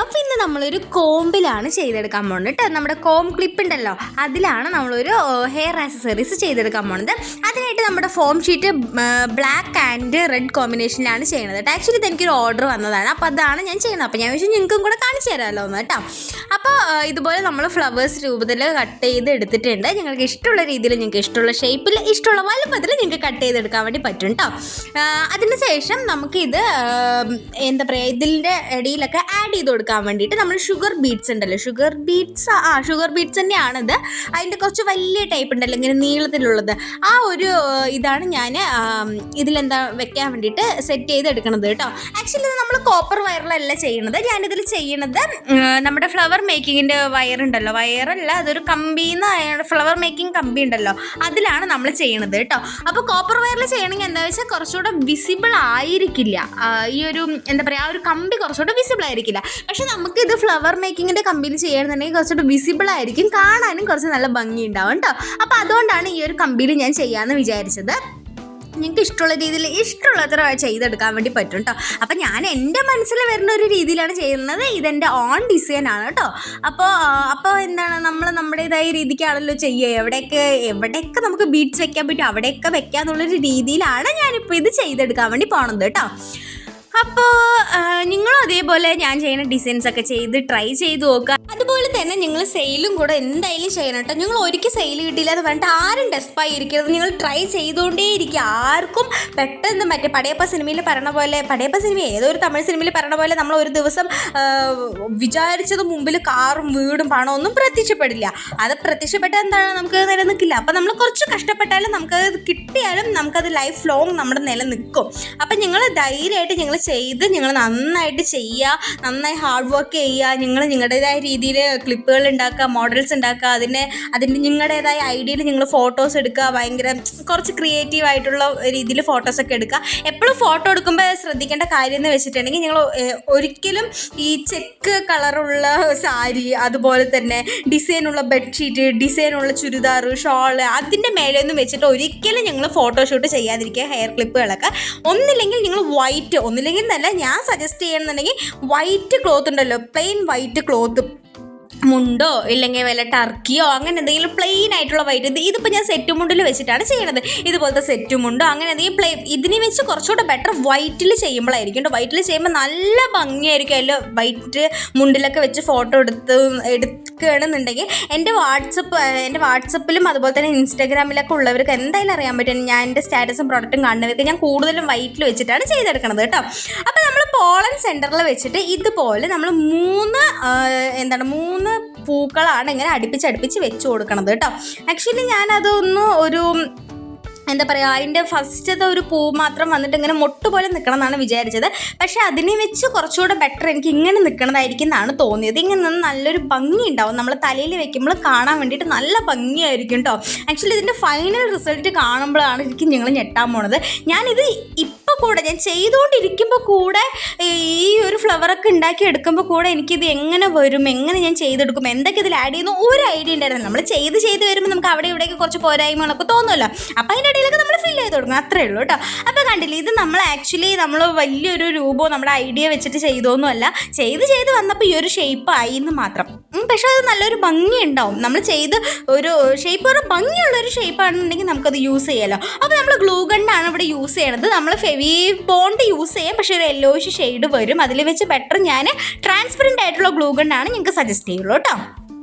അപ്പോൾ ഇന്ന് നമ്മളൊരു കോമ്പിലാണ് ചെയ്തെടുക്കാൻ പോകുന്നത് കേട്ടോ. നമ്മുടെ കോം ക്ലിപ്പ് ഉണ്ടല്ലോ, അതിലാണ് നമ്മളൊരു ഹെയർ ആക്സസറീസ് ചെയ്തെടുക്കാൻ പോകുന്നത്. അതിനായിട്ട് നമ്മുടെ foam sheet black and red കോമ്പിനേഷനിലാണ് ചെയ്യുന്നത് കേട്ടോ. ആക്ച്വലി ഇതെനിക്കൊരു ഓർഡർ വന്നതാണ്, അപ്പോൾ അതാണ് ഞാൻ ചെയ്യുന്നത്. അപ്പോൾ ഞാൻ വിചാരിച്ചു നിങ്ങൾക്കും കൂടെ കാണിച്ചു തരാമല്ലോ ഒന്ന് കേട്ടോ. അപ്പോൾ ഇതുപോലെ നമ്മൾ ഫ്ലവേഴ്സ് രൂപത്തിൽ കട്ട് ചെയ്ത് എടുത്തിട്ടുണ്ട്. നിങ്ങൾക്ക് ഇഷ്ടമുള്ള രീതിയിൽ, നിങ്ങൾക്ക് ഇഷ്ടമുള്ള ഷേപ്പിൽ, ഇഷ്ടമുള്ള വലുപ്പത്തിൽ നിങ്ങൾക്ക് കട്ട് ചെയ്തെടുക്കാൻ വേണ്ടി പറ്റും കേട്ടോ. അതിന് ശേഷം നമുക്കിത് എന്താ പറയുക, ഇതിൻ്റെ ഇടയിലൊക്കെ ആഡ് ചെയ്ത് കൊടുക്കാൻ വേണ്ടിയിട്ട് നമ്മൾ ഷുഗർ ബീഡ്സ് ഉണ്ടല്ലോ, ഷുഗർ ബീഡ്സ് തന്നെയാണിത്. അതിൻ്റെ കുറച്ച് വലിയ ടൈപ്പ് ഉണ്ടല്ലോ, ഇങ്ങനെ നീളത്തിലുള്ളത്, ആ ഒരു ഇതാണ് ഞാൻ ഇതിലെന്താ വെക്കാൻ വേണ്ടിയിട്ട് സെറ്റ് ചെയ്തെടുക്കണത് കേട്ടോ. ആക്ച്വലി ഇത് നമ്മൾ കോപ്പർ വയറിലല്ല ചെയ്യണത്. ഞാനിതിൽ ചെയ്യണത് നമ്മുടെ ഫ്ലവർ മേക്കിങ്ങിൻ്റെ വയറുണ്ടല്ലോ, വയറല്ല, അതൊരു കമ്പിന്ന് ഫ്ലവർ മേക്കിംഗ് കമ്പി ഉണ്ടല്ലോ, അതിലാണ് നമ്മൾ ചെയ്യണത് കേട്ടോ. അപ്പോൾ കോപ്പർ വയറിൽ ചെയ്യണമെങ്കിൽ എന്താ വെച്ചാൽ കുറച്ചുകൂടെ വിസിബിൾ ആയിരിക്കില്ല, ഈ ഒരു എന്താ പറയുക, ആ ഒരു കമ്പി കുറച്ചുകൂടെ വിസിബിൾ ആയിരിക്കില്ല. പക്ഷെ നമുക്കിത് ഫ്ലവർ മേക്കിങ്ങിൻ്റെ കമ്പിയിൽ ചെയ്യണമെന്നുണ്ടെങ്കിൽ കുറച്ചുകൂടെ വിസിബിൾ ആയിരിക്കും, കാണാനും കുറച്ച് നല്ല ഭംഗി ഉണ്ടാവും കേട്ടോ. അപ്പോൾ അതുകൊണ്ടാണ് ഈ ഒരു കമ്പിയിൽ ഞാൻ ചെയ്യാമെന്ന് വിചാരിച്ചത്. നിങ്ങൾക്ക് ഇഷ്ടമുള്ള രീതിയിൽ ഇഷ്ടമുള്ളത്ര ചെയ്തെടുക്കാൻ വേണ്ടി പറ്റും കേട്ടോ. അപ്പം ഞാൻ എൻ്റെ മനസ്സിൽ വരുന്ന ഒരു രീതിയിലാണ് ചെയ്യുന്നത്. ഇതെൻ്റെ ഓൺ ഡിസൈനാണ് കേട്ടോ. അപ്പോൾ എന്താണ്, നമ്മൾ നമ്മുടേതായ രീതിക്കാണല്ലോ ചെയ്യുക. എവിടെയൊക്കെ നമുക്ക് ബീഡ്സ് വെക്കാൻ പറ്റും അവിടെയൊക്കെ വെക്കാന്നുള്ളൊരു രീതിയിലാണ് ഞാനിപ്പോൾ ഇത് ചെയ്തെടുക്കാൻ വേണ്ടി പോകണത് കേട്ടോ. അപ്പോൾ നിങ്ങളും അതേപോലെ ഞാൻ ചെയ്യുന്ന ഡിസൈൻസൊക്കെ ചെയ്ത് ട്രൈ ചെയ്ത് നോക്കുക. അതുപോലെ തന്നെ നിങ്ങൾ സെയിലും കൂടെ എന്തായാലും ചെയ്യണം കേട്ടോ. നിങ്ങൾ ഒരിക്കൽ സെയിൽ കിട്ടിയില്ല എന്ന് പറഞ്ഞിട്ട് ആരും ഡെസ്പായി ഇരിക്കരുത്. നിങ്ങൾ ട്രൈ ചെയ്തുകൊണ്ടേ ഇരിക്കുക. ആർക്കും പെട്ടെന്ന് മറ്റേ പടയപ്പ സിനിമയിൽ പറയണ പോലെ, പടയപ്പ സിനിമ ഏതോ ഒരു തമിഴ് സിനിമയിൽ പറയണ പോലെ നമ്മൾ ഒരു ദിവസം വിചാരിച്ചത് മുമ്പിൽ കാറും വീടും പണമൊന്നും പ്രത്യക്ഷപ്പെടില്ല. അത് പ്രത്യക്ഷപ്പെട്ടാൽ എന്താണ്, നമുക്ക് നിലനിൽക്കില്ല. അപ്പം നമ്മൾ കുറച്ച് കഷ്ടപ്പെട്ടാലും നമുക്കത് കിട്ടിയാലും നമുക്കത് ലൈഫ് ലോങ് നമ്മുടെ നിലനിൽക്കും. അപ്പം നിങ്ങൾ ധൈര്യമായിട്ട് നിങ്ങൾ ചെയ്ത് നിങ്ങൾ നന്നായിട്ട് ചെയ്യുക, നന്നായി ഹാർഡ് വർക്ക് ചെയ്യുക. നിങ്ങൾ നിങ്ങളുടേതായ രീതിയിൽ ക്ലിപ്പുകൾ ഉണ്ടാക്കുക, മോഡൽസ് ഉണ്ടാക്കുക, അതിൻ്റെ നിങ്ങളുടേതായ ഐഡിയയിൽ നിങ്ങൾ ഫോട്ടോസ് എടുക്കുക. ഭയങ്കര കുറച്ച് ക്രിയേറ്റീവ് ആയിട്ടുള്ള രീതിയിൽ ഫോട്ടോസൊക്കെ എടുക്കുക. എപ്പോഴും ഫോട്ടോ എടുക്കുമ്പോൾ ശ്രദ്ധിക്കേണ്ട കാര്യം എന്ന് വെച്ചിട്ടുണ്ടെങ്കിൽ, നിങ്ങൾ ഒരിക്കലും ഈ ചെക്ക് കളറുള്ള സാരി, അതുപോലെ തന്നെ ഡിസൈനുള്ള ബെഡ്ഷീറ്റ്, ഡിസൈനുള്ള ചുരിദാർ, ഷോള്, അതിൻ്റെ മേലെയൊന്നും വെച്ചിട്ട് ഒരിക്കലും നിങ്ങൾ ഫോട്ടോഷൂട്ട് ചെയ്യാതിരിക്കുക. ഹെയർ ക്ലിപ്പുകളൊക്കെ ഒന്നില്ലെങ്കിൽ നിങ്ങൾ വൈറ്റ്, ഒന്നില്ലെങ്കിൽ എന്നല്ല, ഞാൻ സജസ്റ്റ് ചെയ്യുന്നുണ്ടെങ്കിൽ വൈറ്റ് ക്ലോത്ത് ഉണ്ടല്ലോ, പ്ലെയിൻ വൈറ്റ് ക്ലോത്ത്, മുണ്ടോ ഇല്ലെങ്കിൽ വല്ല ടർക്കിയോ അങ്ങനെ എന്തെങ്കിലും പ്ലെയിൻ ആയിട്ടുള്ള വൈറ്റ്. ഇതിപ്പോൾ ഞാൻ സെറ്റ് മുണ്ടിൽ വെച്ചിട്ടാണ് ചെയ്യണത്. ഇതുപോലത്തെ സെറ്റ് മുണ്ടോ അങ്ങനെ എന്തെങ്കിലും ഇതിനെ വെച്ച് കുറച്ചുകൂടെ ബെറ്റർ വൈറ്റിൽ ചെയ്യുമ്പോഴായിരിക്കും കേട്ടോ. വൈറ്റിൽ ചെയ്യുമ്പോൾ നല്ല ഭംഗിയായിരിക്കും. അതിൽ വൈറ്റ് മുണ്ടിലൊക്കെ വെച്ച് ഫോട്ടോ എടുക്കുകയാണെന്നുണ്ടെങ്കിൽ എൻ്റെ വാട്സപ്പിലും അതുപോലെ തന്നെ ഇൻസ്റ്റാഗ്രാമിലൊക്കെ ഉള്ളവർക്ക് എന്തായാലും അറിയാൻ പറ്റും. ഞാൻ എൻ്റെ സ്റ്റാറ്റസും പ്രോഡക്റ്റും കാണുന്നവർക്ക് ഞാൻ കൂടുതലും വൈറ്റിൽ വെച്ചിട്ടാണ് ചെയ്തെടുക്കണത് കേട്ടോ. അപ്പോൾ നമ്മൾ പോളൻ സെൻറ്ററിൽ വെച്ചിട്ട് ഇതുപോലെ നമ്മൾ മൂന്ന് പൂക്കളാണ് ഇങ്ങനെ അടുപ്പിച്ച് വെച്ച് കൊടുക്കണത് കേട്ടോ. ആക്ച്വലി ഞാനതൊന്ന് എന്താ പറയുക, അതിൻ്റെ ഫസ്റ്റത്തെ ഒരു പൂ മാത്രം വന്നിട്ട് ഇങ്ങനെ മൊട്ട് പോലെ നിൽക്കണം എന്നാണ് വിചാരിച്ചത്. പക്ഷേ അതിനെ വെച്ച് കുറച്ചുകൂടെ ബെറ്റർ എനിക്ക് ഇങ്ങനെ നിൽക്കണതായിരിക്കും എന്നാണ് തോന്നിയത്. ഇങ്ങനെ നല്ലൊരു ഭംഗി ഉണ്ടാവും, നമ്മൾ തലയിൽ വെക്കുമ്പോൾ കാണാൻ വേണ്ടിയിട്ട് നല്ല ഭംഗിയായിരിക്കും കേട്ടോ. ആക്ച്വലി ഇതിൻ്റെ ഫൈനൽ റിസൾട്ട് കാണുമ്പോഴാണ് എനിക്ക് നിങ്ങൾ ഞെട്ടാൻ പോണത്. ഞാനിത് ഞാൻ ചെയ്തുകൊണ്ടിരിക്കുമ്പോൾ കൂടെ ഈ ഒരു ഫ്ലവറൊക്കെ ഉണ്ടാക്കി എടുക്കുമ്പോൾ കൂടെ എനിക്കിത് എങ്ങനെ വരും, എങ്ങനെ ഞാൻ ചെയ്തെടുക്കും, എന്തൊക്കെ ഇതിൽ ആഡ് ചെയ്യുന്നു ഒരു ഐഡിയ ഉണ്ടായിരുന്നു. നമ്മൾ ചെയ്ത് വരുമ്പോൾ നമുക്ക് അവിടെ ഇവിടെയൊക്കെ കുറച്ച് പോരായ്മകളൊക്കെ തോന്നുമല്ലോ. അപ്പോൾ അതിൻ്റെ ഇടയിലൊക്കെ നമ്മൾ ഫില്ല് ചെയ്ത് കൊടുക്കണം, അത്രയേ ഉള്ളൂ കേട്ടോ. അപ്പോൾ കണ്ടില്ലേ, ഇത് നമ്മൾ വലിയൊരു രൂപം നമ്മുടെ ഐഡിയ വെച്ചിട്ട് ചെയ്തൊന്നുമല്ല, ചെയ്ത് വന്നപ്പോൾ ഈ ഒരു ഷേപ്പ് ആയി എന്ന് മാത്രം. പക്ഷേ അത് നല്ലൊരു ഭംഗി ഉണ്ടാവും. നമ്മൾ ചെയ്ത് ഒരു ഷേപ്പ്, ഒരു ഭംഗിയുള്ളൊരു ഷേപ്പാണെന്നുണ്ടെങ്കിൽ നമുക്കത് യൂസ് ചെയ്യാമല്ലോ. അപ്പോൾ നമ്മൾ ഗ്ലൂ ഗണ്ണാണ് ഇവിടെ യൂസ് ചെയ്യണത്. നമ്മൾ ഫെവി ബോണ്ട് യൂസ് ചെയ്യാം, പക്ഷേ ഒരു യെല്ലോയിഷ് ഷെയ്ഡ് വരും. അതിൽ വെച്ച് ബെറ്റർ ഞാൻ ട്രാൻസ്പെറൻ്റ് ആയിട്ടുള്ള ഗ്ലൂ ഗണ്ണാണ് നിങ്ങൾക്ക് സജസ്റ്റ് ചെയ്യുള്ളൂ കേട്ടോ.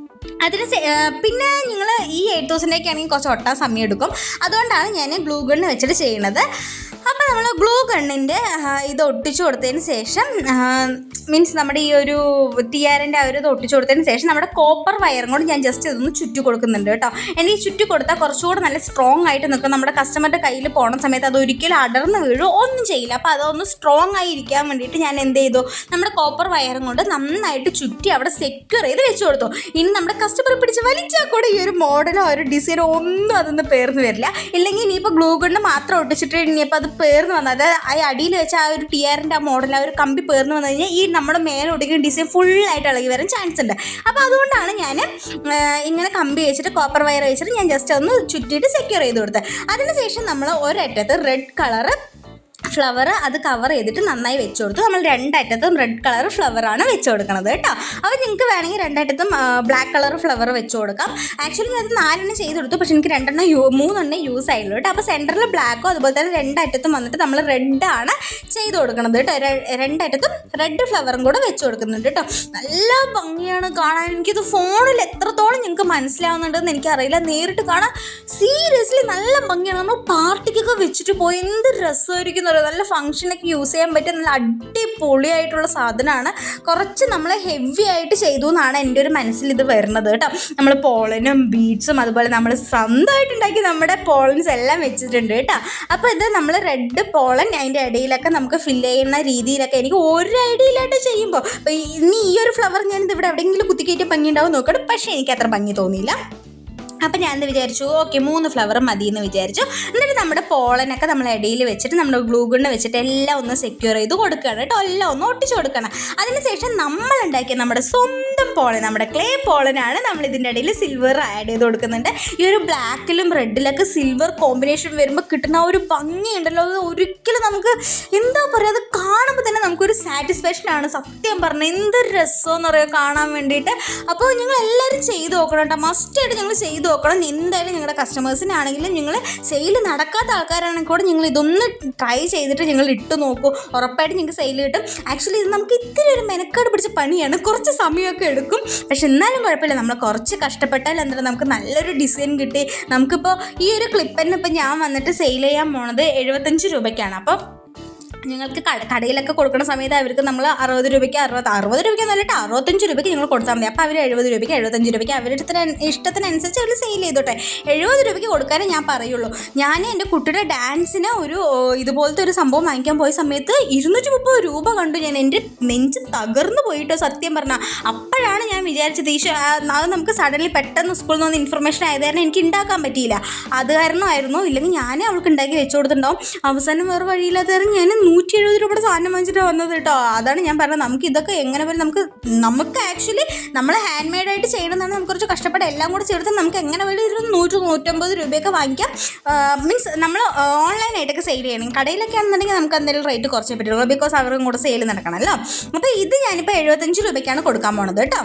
അതിന് പിന്നെ നിങ്ങൾ ഈ 8000 ആണെങ്കിൽ കുറച്ച് ഒട്ടാൻ സമയം എടുക്കും. അതുകൊണ്ടാണ് ഞാൻ ഗ്ലൂ ഗണ്ണ് വെച്ചിട്ട് ചെയ്യണത്. അപ്പോൾ നമ്മൾ ഗ്ലൂ ഗണ്ണിൻ്റെ ഇത് ഒട്ടിച്ചു കൊടുത്തതിന് ശേഷം, മീൻസ് നമ്മുടെ ഈ ഒരു ടിയാറിൻ്റെ ആ ഒരു ഇത് ഒട്ടിച്ചു കൊടുത്തതിന് ശേഷം നമ്മുടെ കോപ്പർ വയറും കൊണ്ട് ഞാൻ ജസ്റ്റ് ഇതൊന്ന് ചുറ്റി കൊടുക്കുന്നുണ്ട് കേട്ടോ. എനിക്ക് ചുറ്റി കൊടുത്താൽ കുറച്ചുകൂടെ നല്ല സ്ട്രോങ് ആയിട്ട് നിൽക്കും. നമ്മുടെ കസ്റ്റമറുടെ കയ്യിൽ പോണ സമയത്ത് അതൊരിക്കലും അടർന്ന് വീഴും ഒന്നും ചെയ്യില്ല. അപ്പോൾ അതൊന്ന് സ്ട്രോങ് ആയി ഇരിക്കാൻ വേണ്ടിയിട്ട് ഞാൻ എന്ത് ചെയ്തു, നമ്മുടെ കോപ്പർ വയറും കൊണ്ട് നന്നായിട്ട് ചുറ്റി അവിടെ സെക്യൂർ ചെയ്ത് വെച്ച് കൊടുത്തു. ഇനി നമ്മുടെ കസ്റ്റമർ പിടിച്ച് വലിച്ചാൽ കൂടെ ഈ ഒരു മോഡലോ ഒരു ഡിസൈനോ ഒന്നും അതൊന്ന് പേർന്ന് വരില്ല. ഇല്ലെങ്കിൽ ഇനിയിപ്പോൾ ഗ്ലൂ ഗണ്ണ് മാത്രം ഒട്ടിച്ചിട്ട് ഇനിയിപ്പോൾ അത് പേർന്ന് വന്നത്, അത് ആ അടിയിൽ വെച്ച് ആ ഒരു ടിയാറിൻ്റെ ആ മോഡൽ, ആ ഒരു കമ്പി പേർന്ന് വന്നു കഴിഞ്ഞാൽ ഈ നമ്മുടെ മേലെ ഒടിക്കുന്ന ഡിസൈൻ ഫുള്ളായിട്ട് ഇളകി വരാൻ ചാൻസ് ഉണ്ട്. അപ്പോൾ അതുകൊണ്ടാണ് ഞാൻ ഇങ്ങനെ കമ്പി വെച്ചിട്ട് കോപ്പർ വയർ വെച്ചിട്ട് ഞാൻ ജസ്റ്റ് ഒന്ന് ചുറ്റിയിട്ട് സെക്യൂർ ചെയ്ത് കൊടുത്തത്. അതിനുശേഷം നമ്മൾ ഒരറ്റത്ത് റെഡ് കളറ് ഫ്ലവർ അത് കവർ ചെയ്തിട്ട് നന്നായി വെച്ച് കൊടുത്തു. നമ്മൾ രണ്ടറ്റത്തും റെഡ് കളർ ഫ്ലവറാണ് വെച്ച് കൊടുക്കുന്നത് കേട്ടോ. അപ്പോൾ നിങ്ങൾക്ക് വേണമെങ്കിൽ രണ്ടറ്റത്തും ബ്ലാക്ക് കളർ ഫ്ലവർ വെച്ച് കൊടുക്കാം. ആക്ച്വലി അത് 4 ചെയ്ത് കൊടുത്തു, പക്ഷേ എനിക്ക് 3 യൂസ് ആയുള്ളൂ കേട്ടോ. അപ്പോൾ സെൻറ്ററിൽ ബ്ലാക്കും അതുപോലെ തന്നെ രണ്ടറ്റത്തും വന്നിട്ട് നമ്മൾ റെഡാണ് ചെയ്ത് കൊടുക്കുന്നത് കേട്ടോ. രണ്ടറ്റത്തും റെഡ് ഫ്ലവറും കൂടെ വെച്ച് കൊടുക്കുന്നുണ്ട് കേട്ടോ. നല്ല ഭംഗിയാണ് കാണാൻ. എനിക്കിത് ഫോണിൽ എത്രത്തോളം നിങ്ങൾക്ക് മനസ്സിലാവുന്നുണ്ടെന്ന് എനിക്കറിയില്ല, നേരിട്ട് കാണാൻ സീരിയസ്ലി നല്ല ഭംഗിയാണ്. നമ്മൾ പാർട്ടിക്കൊക്കെ വെച്ചിട്ട് പോയി എന്ത് രസമായിരിക്കും. നല്ല ഫംഗ്ഷനൊക്കെ യൂസ് ചെയ്യാൻ പറ്റിയ നല്ല അടിപൊളിയായിട്ടുള്ള സാധനമാണ്. കുറച്ച് നമ്മൾ ഹെവി ആയിട്ട് ചെയ്തു എന്നാണ് എൻ്റെ ഒരു മനസ്സിൽ ഇത് വരുന്നത് കേട്ടോ. നമ്മൾ പോളനും ബീഡ്സും അതുപോലെ നമ്മൾ സ്വന്തമായിട്ടുണ്ടാക്കി നമ്മുടെ പോളൻസ് എല്ലാം വെച്ചിട്ടുണ്ട് കേട്ടോ. അപ്പോൾ ഇത് നമ്മൾ റെഡ് പോളൻ അതിൻ്റെ ഇടയിലൊക്കെ നമുക്ക് ഫില്ല് ചെയ്യുന്ന രീതിയിലൊക്കെ എനിക്ക് ഒരു ഐഡിയയിലായിട്ട് ചെയ്യുമ്പോൾ ഇനി ഈ ഒരു ഫ്ലവർ ഞാനിത് ഇവിടെ എവിടെയെങ്കിലും കുത്തിക്കയറ്റി ഭംഗി ഉണ്ടാവും നോക്കണം, പക്ഷേ എനിക്ക് അത്ര ഭംഗി തോന്നിയില്ല. അപ്പം ഞാൻ വിചാരിച്ചു ഓക്കെ 3 ഫ്ലവർ മതി എന്ന് വിചാരിച്ചു. എന്നിട്ട് നമ്മുടെ പോളനൊക്കെ നമ്മൾ ഇടയിൽ വെച്ചിട്ട് നമ്മുടെ ഗ്ലൂ ഗണ്ണ് വെച്ചിട്ട് എല്ലാം ഒന്ന് സെക്യൂർ ചെയ്ത് കൊടുക്കുകയാണ് കേട്ടോ. എല്ലാം ഒന്ന് ഒട്ടിച്ച് കൊടുക്കണം. അതിനുശേഷം നമ്മളുണ്ടാക്കിയ നമ്മുടെ സ്വന്തം പോളൻ, നമ്മുടെ ക്ലേ പോളനാണ് നമ്മൾ ഇതിൻ്റെ ഇടയിൽ സിൽവർ ആഡ് ചെയ്ത് കൊടുക്കുന്നുണ്ട്. ഈ ഒരു ബ്ലാക്കിലും റെഡിലൊക്കെ സിൽവർ കോമ്പിനേഷൻ വരുമ്പോൾ കിട്ടുന്ന ഒരു ഭംഗിയുണ്ടല്ലോ, അത് ഒരിക്കലും നമുക്ക് എന്താ പറയുക, അത് കാണുമ്പോൾ തന്നെ നമുക്കൊരു സാറ്റിസ്ഫാക്ഷനാണ്. സത്യം പറഞ്ഞാൽ എന്തൊരു രസമെന്ന് പറയുക കാണാൻ വേണ്ടിയിട്ട്. അപ്പോൾ നിങ്ങൾ എല്ലാവരും ചെയ്ത് നോക്കണം കേട്ടോ, മസ്റ്റായിട്ട് നിങ്ങൾ ചെയ്ത് നോക്കണം. എന്തായാലും നിങ്ങളുടെ കസ്റ്റമേഴ്സിനാണെങ്കിലും നിങ്ങൾ സെയിൽ നടക്കാത്ത ആൾക്കാരാണെങ്കിൽ കൂടെ നിങ്ങൾ ഇതൊന്ന് ട്രൈ ചെയ്തിട്ട് നിങ്ങൾ ഇട്ട് നോക്കൂ, ഉറപ്പായിട്ട് നിങ്ങൾക്ക് സെയിൽ കിട്ടും. ആക്ച്വലി ഇത് നമുക്ക് ഇത്തിരി ഒരു മെനക്കേട് പിടിച്ച പണിയാണ്, കുറച്ച് സമയമൊക്കെ എടുക്കും. പക്ഷെ എന്നാലും കുഴപ്പമില്ല, നമ്മൾ കുറച്ച് കഷ്ടപ്പെട്ടാൽ എന്താ നമുക്ക് നല്ലൊരു ഡിസൈൻ കിട്ടി. നമുക്കിപ്പോൾ ഈ ഒരു ക്ലിപ്പന്നെ ഇപ്പോൾ ഞാൻ വന്നിട്ട് സെയിൽ ചെയ്യാൻ പോണത് 75 രൂപയ്ക്കാണ്. അപ്പോൾ നിങ്ങൾക്ക് കടയിലൊക്കെ കൊടുക്കുന്ന സമയത്ത് അവർക്ക് നമ്മൾ 60 രൂപയ്ക്ക് 60 രൂപയ്ക്കൊന്നല്ല 65 രൂപയ്ക്ക് നിങ്ങൾ കൊടുത്താൽ മതി. അപ്പോൾ അവർ 70 രൂപയ്ക്ക് 75 രൂപയ്ക്ക് അവരുടെ ഇഷ്ടത്തിനനുസരിച്ച് അവർ സെയിൽ ചെയ്തോട്ടെ. 70 രൂപയ്ക്ക് കൊടുക്കാനേ ഞാൻ പറയുള്ളൂ. ഞാൻ എൻ്റെ കുട്ടിയുടെ ഡാൻസിന് ഒരു ഇതുപോലത്തെ ഒരു സംഭവം വാങ്ങിക്കാൻ പോയ സമയത്ത് 230 രൂപ കണ്ടു. ഞാൻ എൻ്റെ നെഞ്ച് തകർന്നു പോയിട്ടോ സത്യം പറഞ്ഞാൽ. അപ്പോഴാണ് ഞാൻ വിചാരിച്ചത് അത് നമുക്ക് സഡൻലി പെട്ടെന്ന് സ്കൂളിൽ നിന്ന് ഇൻഫർമേഷൻ ആയത് കാരണം എനിക്ക് ഉണ്ടാക്കാൻ പറ്റിയില്ല. അത് കാരണമായിരുന്നു, ഇല്ലെങ്കിൽ ഞാനേ അവൾക്ക് ഉണ്ടാക്കി വെച്ച് കൊടുത്തിട്ടുണ്ടാവും. അവസാനം വേറെ വഴിയില്ലാത്ത കാരണം ഞാൻ 170 രൂപയുടെ സാധനം വാങ്ങിച്ചിട്ട് വന്നത് കേട്ടോ. അതാണ് ഞാൻ പറഞ്ഞത്, നമുക്ക് ഇതൊക്കെ എങ്ങനെ വരും, നമുക്ക് ആക്ച്വലി നമ്മൾ ഹാൻഡ് മെയ്ഡായിട്ട് ചെയ്യണമെന്നാണ്. നമുക്ക് കുറച്ച് കഷ്ടപ്പെട്ട് എല്ലാം കൂടെ ചേർത്ത് നമുക്ക് എങ്ങനെ വരും 100-150 രൂപയൊക്കെ വാങ്ങിക്കാം. മീൻസ് നമ്മൾ ഓൺലൈനായിട്ടൊക്കെ സെയിൽ ചെയ്യണം. കടയിലൊക്കെ ആണെന്നുണ്ടെങ്കിൽ നമുക്ക് എന്തെങ്കിലും റേറ്റ് കുറച്ചേ പറ്റുള്ളൂ, ബിക്കോസ് അവരും കൂടെ സെയിൽ നടക്കണമല്ലോ. അപ്പോൾ ഇത് ഞാനിപ്പോൾ 75 രൂപയ്ക്കാണ് കൊടുക്കാൻ പോണത് കേട്ടോ.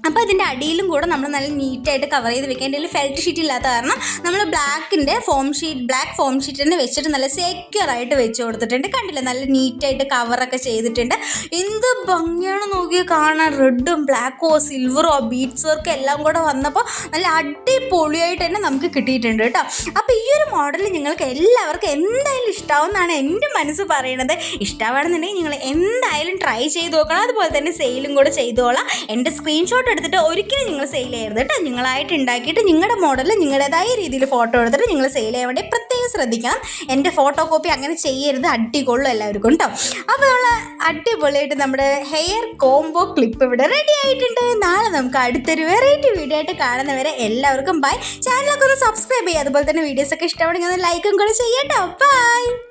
അപ്പോൾ ഇതിൻ്റെ അടിയിലും കൂടെ നമ്മൾ നല്ല നീറ്റായിട്ട് കവർ ചെയ്ത് വെക്കുക. എൻ്റെ ഫെൽറ്റ് ഷീറ്റ് ഇല്ലാത്ത കാരണം നമ്മൾ ബ്ലാക്ക് ഫോം ഷീറ്റ് തന്നെ വെച്ചിട്ട് നല്ല സെക്യൂറായിട്ട് വെച്ച് കൊടുത്തിട്ടുണ്ട്. കണ്ടില്ലേ, നല്ല നീറ്റായിട്ട് കവറൊക്കെ ചെയ്തിട്ടുണ്ട്. എന്ത് ഭംഗിയാണ് നോക്കി കാണാൻ. റെഡും ബ്ലാക്കോ സിൽവറോ ബീഡ്സ് വർക്കും എല്ലാം കൂടെ വന്നപ്പോൾ നല്ല അടിപൊളിയായിട്ട് തന്നെ നമുക്ക് കിട്ടിയിട്ടുണ്ട് കേട്ടോ. അപ്പോൾ ഈ ഒരു മോഡൽ നിങ്ങൾക്ക് എല്ലാവർക്കും എന്തായാലും ഇഷ്ടമാവുമെന്നാണ് എൻ്റെ മനസ്സ് പറയണത്. ഇഷ്ടമാണെന്നുണ്ടെങ്കിൽ നിങ്ങൾ എന്തായാലും ട്രൈ ചെയ്ത് നോക്കണം. അതുപോലെ തന്നെ സെയിലും കൂടെ ചെയ്തോളാം. എൻ്റെ സ്ക്രീൻഷോട്ട് എടുത്തിട്ട് ഒരിക്കലും നിങ്ങൾ സെയിൽ ചെയ്യരുത് കേട്ടോ. നിങ്ങളായിട്ട് ഉണ്ടാക്കിയിട്ട് നിങ്ങളുടെ മോഡൽ നിങ്ങളുടേതായ രീതിയിൽ ഫോട്ടോ എടുത്തിട്ട് നിങ്ങൾ സെയിൽ ചെയ്യാൻ വേണ്ടി പ്രത്യേകം ശ്രദ്ധിക്കണം. എൻ്റെ ഫോട്ടോ കോപ്പി അങ്ങനെ ചെയ്യരുത്, അടികൊള്ളും എല്ലാവർക്കും കേട്ടോ. അപ്പോൾ നമ്മൾ അടിപൊളിയായിട്ട് നമ്മുടെ ഹെയർ കോംബോ ക്ലിപ്പ് ഇവിടെ റെഡി ആയിട്ടുണ്ട്. നാളെ നമുക്ക് അടുത്തൊരു വെറൈറ്റി വീഡിയോ ആയിട്ട് കാണുന്നവരെ എല്ലാവർക്കും ബൈ. ചാനലൊക്കെ ഒന്ന് സബ്സ്ക്രൈബ് ചെയ്യുക. അതുപോലെ തന്നെ വീഡിയോസൊക്കെ ഇഷ്ടപ്പെടുമെങ്കിൽ ഒന്ന് ലൈക്കും കൂടെ ചെയ്യാം കേട്ടോ. ബൈ.